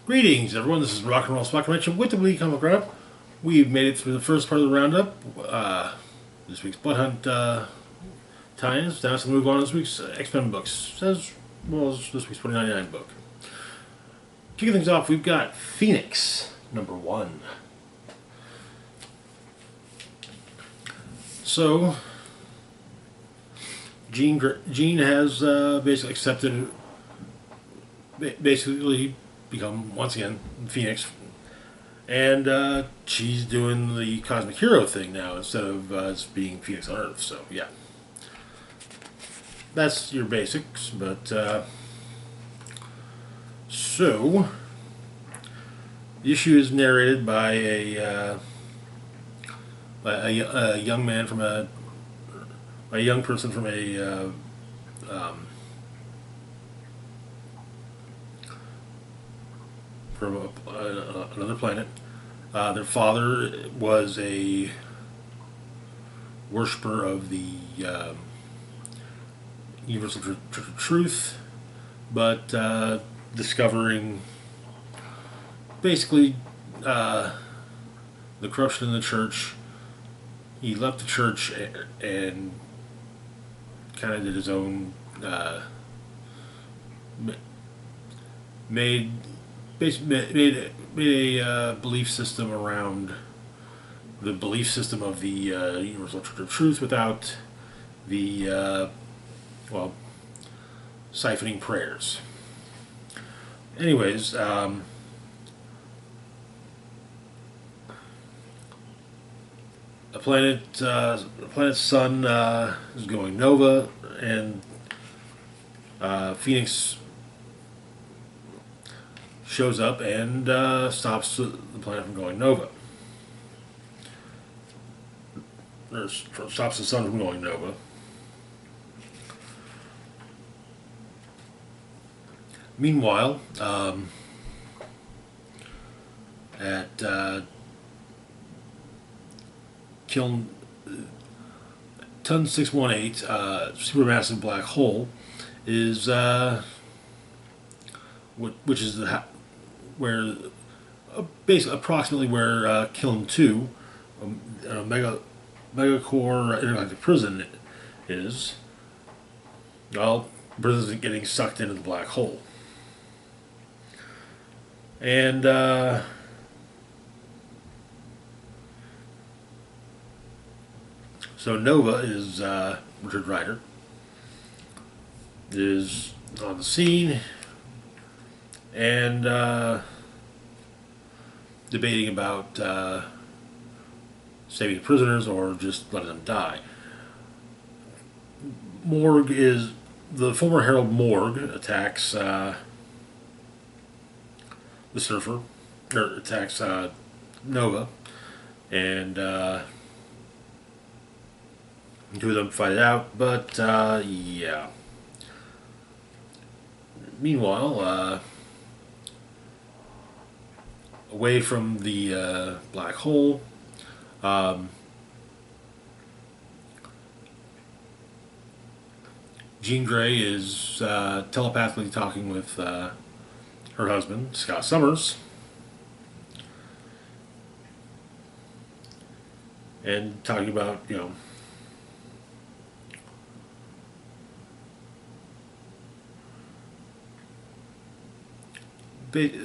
Greetings, everyone. This is Rock and Roll Spot Convention with the Weekly Comic Roundup. We've made it through the first part of the roundup. This week's Blood Hunt tie-ins. Now let's move on to this week's X-Men books, as well as this week's 2099 book. Kicking things off, we've got Phoenix, #1. So, Jean has basically accepted, basically become, once again, Phoenix. And she's doing the cosmic hero thing now instead of just being Phoenix on Earth. So, yeah. That's your basics. But, so, the issue is narrated by a young man from a young person from another planet. Their father was a worshiper of the universal truth, but discovering basically the corruption in the church, he left the church and kind of did his own, made a belief system around the belief system of the Universal Church of Truth without the, siphoning prayers. Anyways, the planet's sun is going nova, and Phoenix shows up and stops the planet from going nova. Or stops the sun from going nova. Meanwhile, at Kiln Ton 618, supermassive black hole, is which is where basically approximately where Kiln 2, a megacore intergalactic prison, is. Well, the prison's getting sucked into the black hole, and so Nova is Richard Rider is on the scene and debating about saving the prisoners or just letting them die. Morg is the former Herald Morg attacks the Surfer, or attacks Nova, and two of them fight it out. But yeah. Meanwhile, away from the black hole, Jean Grey is telepathically talking with her husband, Scott Summers, and talking about,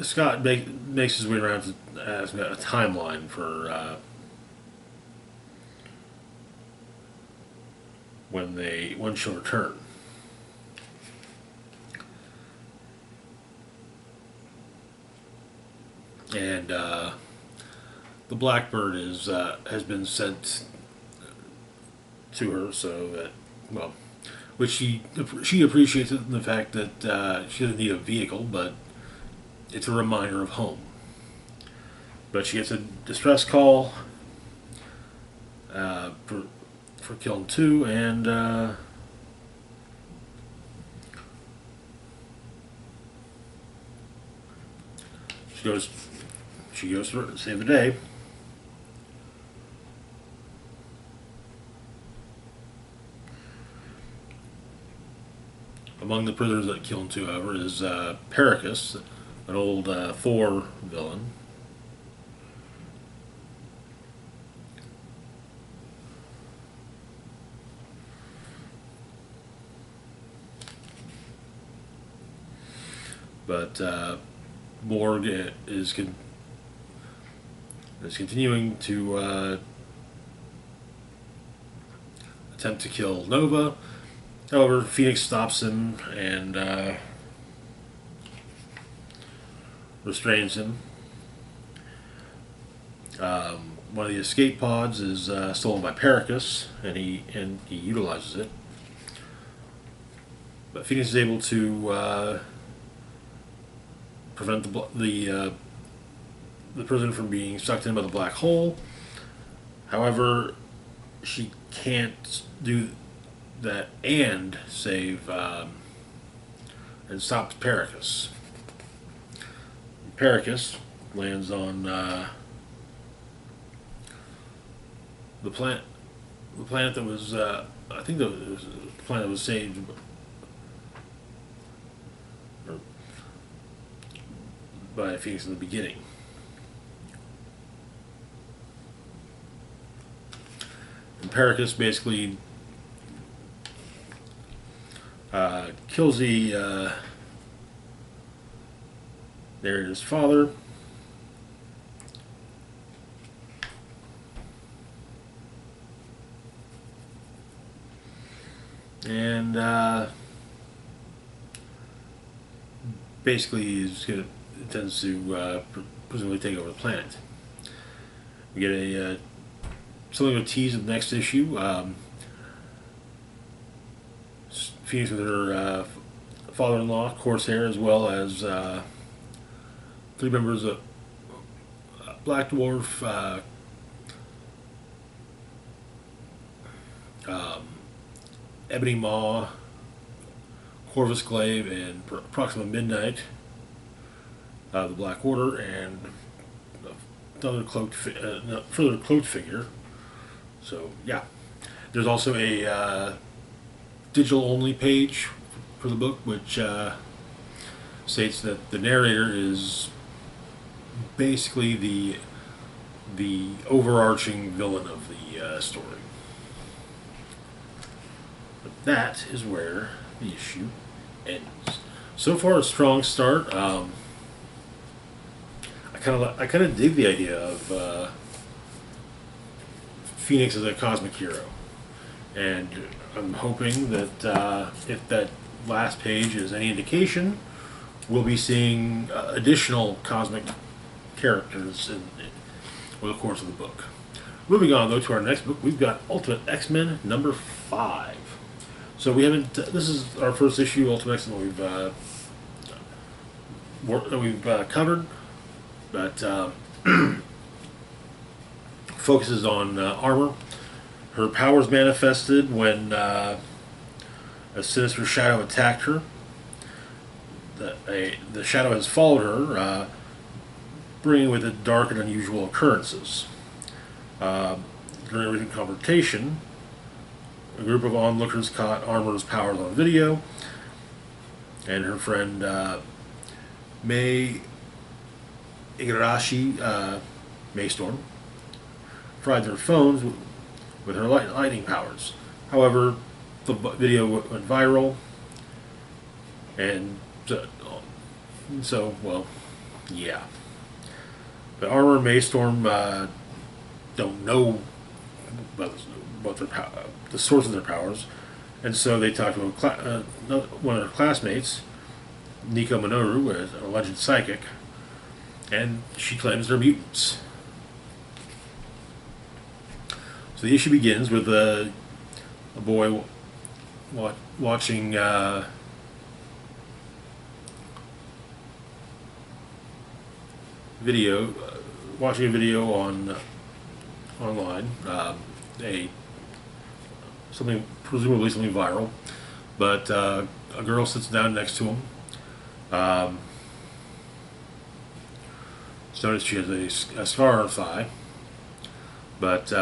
Scott makes his way around to ask a timeline for when she'll return. And the Blackbird has been sent to her, so that, which she appreciates it in the fact that she doesn't need a vehicle, but it's a reminder of home. But she gets a distress call for Kiln 2, and she goes to save the day. Among the prisoners that Kiln 2, however, is Pericus, an old Thor villain. But Morg is continuing to attempt to kill Nova. However, Phoenix stops him and restrains him. One of the escape pods is stolen by Pericus, and he utilizes it. But Phoenix is able to prevent the prisoner from being sucked in by the black hole. However, she can't do that and save and stops Pericus. Pericus lands on the planet that was I think the planet that was saved by Phoenix in the beginning. And Pericus basically kills the narrator's father. And basically intends to presumably take over the planet. We get a something of a tease of the next issue. Phoenix with her father-in-law, Corsair, as well as 3 members of Black Dwarf, Ebony Maw, Corvus Glaive, and Proxima Midnight, the Black Order, and another further cloaked figure. So yeah, there's also a digital-only page for the book, which states that the narrator is basically the overarching villain of the story. But that is where the issue ends. So far, a strong start. I kind of dig the idea of Phoenix as a cosmic hero, and I'm hoping that if that last page is any indication, we'll be seeing additional cosmic characters over the course of the book. Moving on, though, to our next book, we've got Ultimate X-Men number 5. So we haven't. This is our first issue, Ultimate X-Men, we've covered, but focuses on Armor. Her powers manifested when a sinister shadow attacked her. The shadow has followed her, bringing with it dark and unusual occurrences. During a recent confrontation, a group of onlookers caught Armor's powers on video, and her friend May Igarashi, Maystorm, fried their phones with her lightning powers. However, the video went viral, and so, well, yeah. But Armor and Maystorm don't know about the source of their powers, and so they talk to one of their classmates, Nico Minoru, an alleged psychic, and she claims they're mutants. So the issue begins with a boy watching watching a video online, presumably something viral, but a girl sits down next to him. It's noticed she has a scar on her thigh, but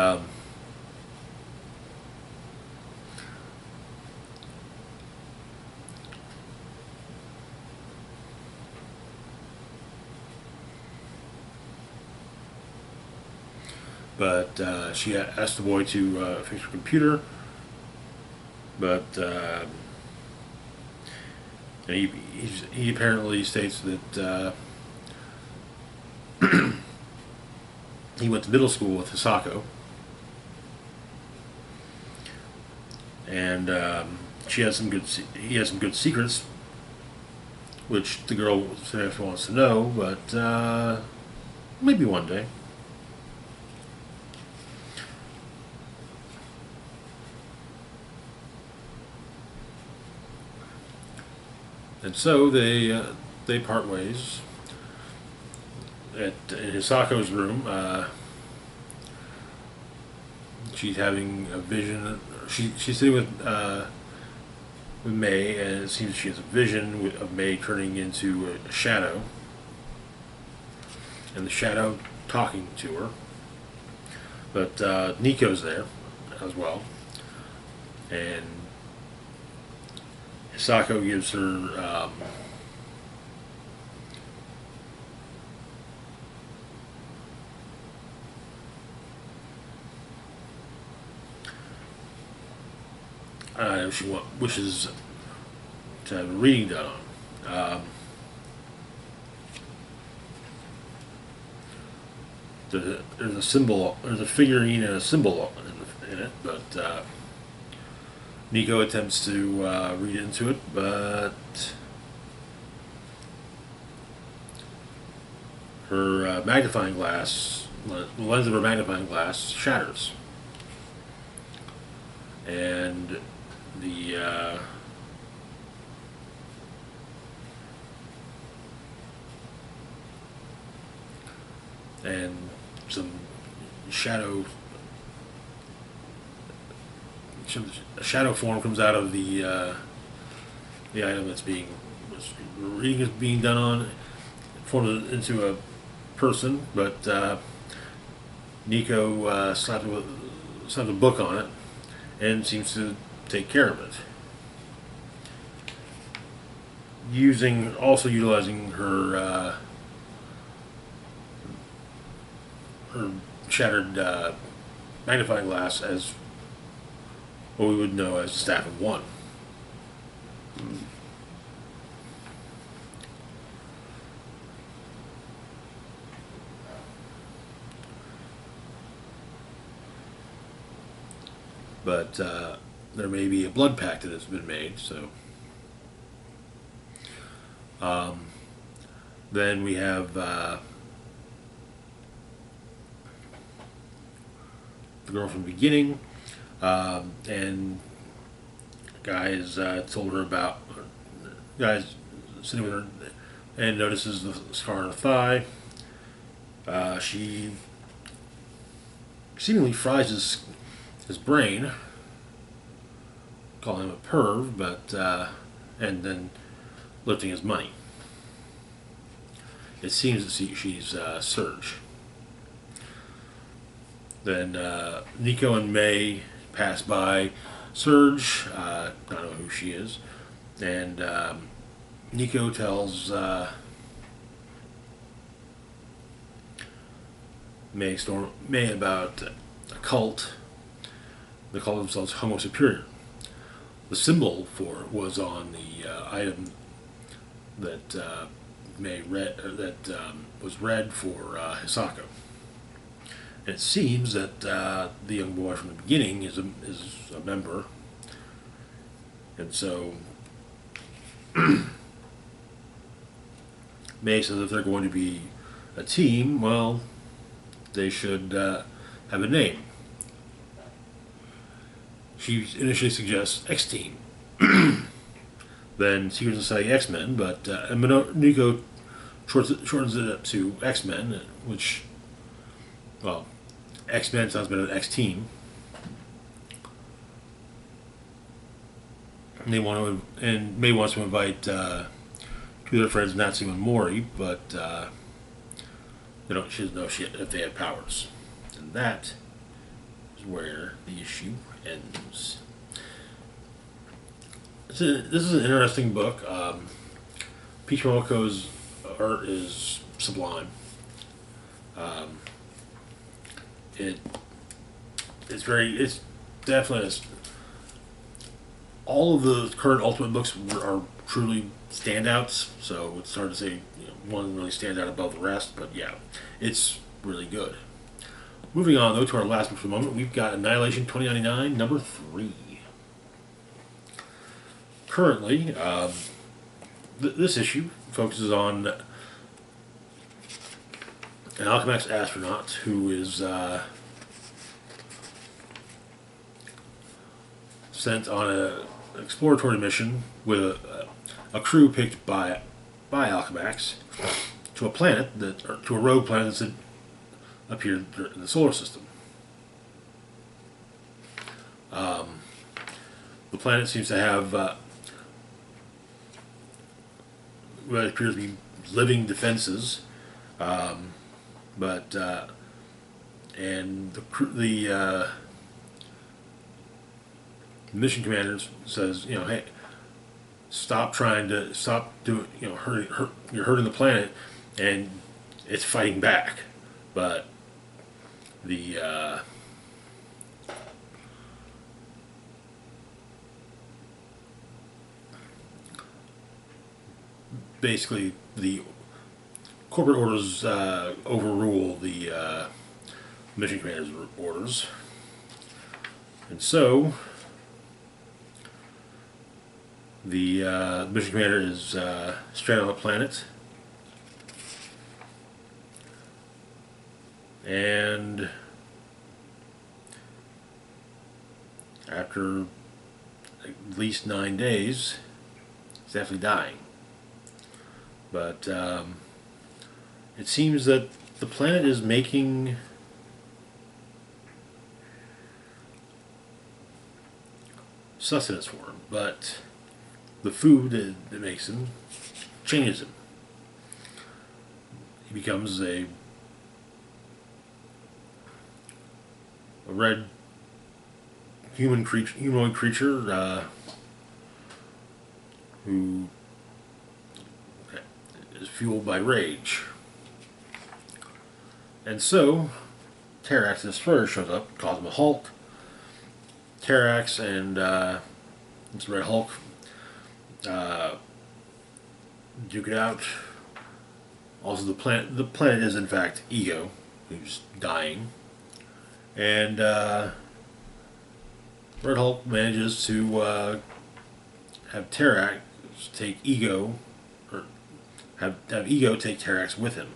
but she asked the boy to fix her computer, but he apparently states that he went to middle school with Hisako, and he has some good secrets, which the girl wants to know, but maybe one day. And so they part ways in Hisako's room. She's having a vision. She's sitting with May, and it seems she has a vision of May turning into a shadow, and the shadow talking to her. But Nico's there as well, and Hisako gives her she wishes to have a reading done on. There's a symbol, there's a figurine and a symbol in it, but Nico attempts to read into it, but her magnifying glass, the lens of her magnifying glass shatters, and and some a shadow form comes out of the item reading is being done on, formed into a person, but Nico slapped a book on it and seems to take care of it, utilizing her shattered magnifying glass as what we would know as the Staff of One. But there may be a blood pact that has been made, so then we have the girl from the beginning, and guys told her about guys sitting with her and notices the scar on her thigh. She seemingly fries his brain, calling him a perv, but and then lifting his money. It seems that she's Surge. Then Nico and May pass by Surge. I don't know who she is, and Nico tells May about a cult. They call themselves Homo Superior. The symbol for it was on the item that May read, was read for Hisako. And it seems that the young boy from the beginning is a member, and so May says if they're going to be a team, well, they should have a name. She initially suggests X-Team, then Secret Society X-Men, but Nico shortens it up to X-Men, which, well, X-Men sounds better than X-Team. And May wants to invite two of their friends, Natsu and Mori, but she doesn't know if they have powers. And that is where the issue ends. This is an interesting book. Peach Momoko's art is sublime. it's definitely all of the current Ultimate books are truly standouts. So it's hard to say one really stands out above the rest, but yeah, it's really good. Moving on though to our last book for the moment, we've got Annihilation 2099 number 3. Currently, this issue focuses on an Alchemax astronaut who is sent on an exploratory mission with a crew picked by Alchemax to a planet to a rogue planet that's appeared in the solar system. The planet seems to have what appears to be living defenses, but and the mission commander says, hey, stop doing, you're hurting the planet, and it's fighting back, but the basically the corporate orders overrule the mission commander's orders, and so the mission commander is stranded on the planet, and after at least 9 days, he's definitely dying. But it seems that the planet is making sustenance for him, but the food that makes him changes him. He becomes a red humanoid creature who is fueled by rage. And so Terrax, the Destroyer, shows up, calls him a Hulk. Terrax and this Red Hulk duke it out. Also, the planet is in fact Ego, who's dying, and Red Hulk manages to have Terrax take Ego, or have Ego take Terrax with him.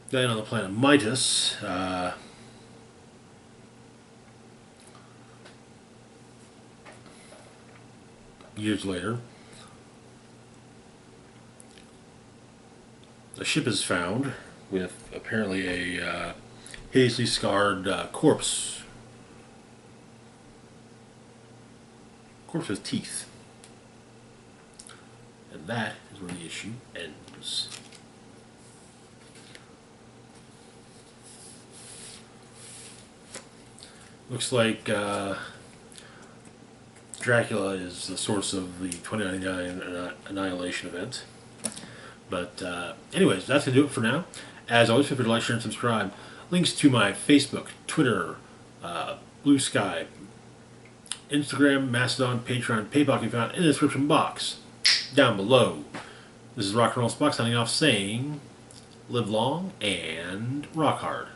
Then on the planet Midas, years later, a ship is found with apparently a hideously scarred corpse with teeth. And that is where the issue ends. Looks like Dracula is the source of the 2099 Annihilation event. But anyways, that's going to do it for now. As always, feel free to like, share, and subscribe. Links to my Facebook, Twitter, Blue Sky, Instagram, Mastodon, Patreon, PayPal can be found in the description box down below. This is Rock and Roll Spock signing off saying, live long and rock hard.